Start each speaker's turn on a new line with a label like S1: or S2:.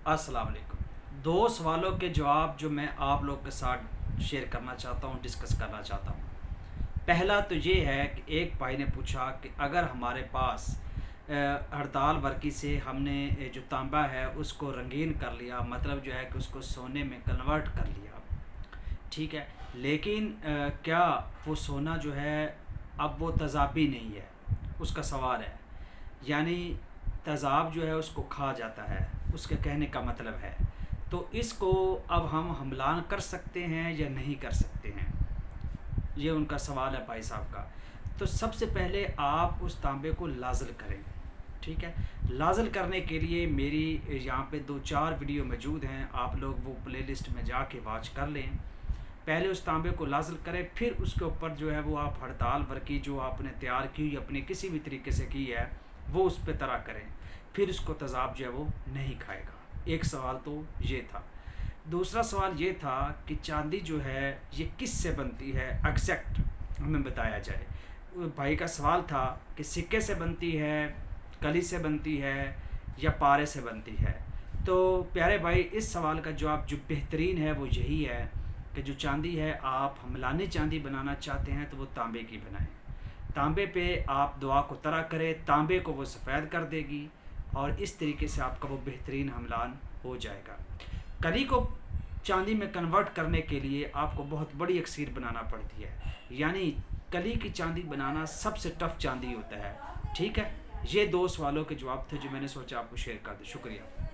S1: अस्सलाम वालेकुम। दो सवालों के जवाब जो मैं आप लोग के साथ शेयर करना चाहता हूँ, डिस्कस करना चाहता हूँ। पहला तो ये है कि एक भाई ने पूछा कि अगर हमारे पास हड़ताल वर्की से हमने जो तांबा है उसको रंगीन कर लिया, मतलब जो है कि उसको सोने में कन्वर्ट कर लिया, ठीक है, लेकिन क्या वो सोना जो है अब वो तेज़ाबी नहीं है, उसका सवाल है। यानी तेज़ाब जो है उसको खा जाता है, उसके कहने का मतलब है। तो इसको अब हम हमलान कर सकते हैं या नहीं कर सकते हैं, ये उनका सवाल है भाई साहब का। तो सबसे पहले आप उस तांबे को लाज़िल करें, ठीक है। लाज़िल करने के लिए मेरी यहाँ पे 2-4 वीडियो मौजूद हैं, आप लोग वो प्लेलिस्ट में जाके वॉच कर लें। पहले उस तांबे को लाज़िल करें, फिर उसके ऊपर जो है वो आप हड़ताल वर्की जो आपने तैयार की हुई अपने किसी भी तरीके से की है वो उस पर तरह करें, फिर उसको तेज़ाब जो है वो नहीं खाएगा। एक सवाल तो ये था। दूसरा सवाल ये था कि चांदी जो है ये किस से बनती है, एग्जैक्ट हमें बताया जाए। वो भाई का सवाल था कि सिक्के से बनती है, कली से बनती है या पारे से बनती है। तो प्यारे भाई, इस सवाल का जवाब जो बेहतरीन है वो यही है कि जो चांदी है, आप हमलानी चांदी बनाना चाहते हैं तो वो तांबे की बनाएं। तांबे पे आप दुआ को तरह करें, तांबे को वो सफ़ेद कर देगी और इस तरीके से आपका वो बेहतरीन हमलान हो जाएगा। कली को चांदी में कन्वर्ट करने के लिए आपको बहुत बड़ी अक्सीर बनाना पड़ती है, यानी कली की चांदी बनाना सबसे टफ चांदी होता है, ठीक है। ये दो सवालों के जवाब थे जो मैंने सोचा आपको शेयर कर दूं। शुक्रिया।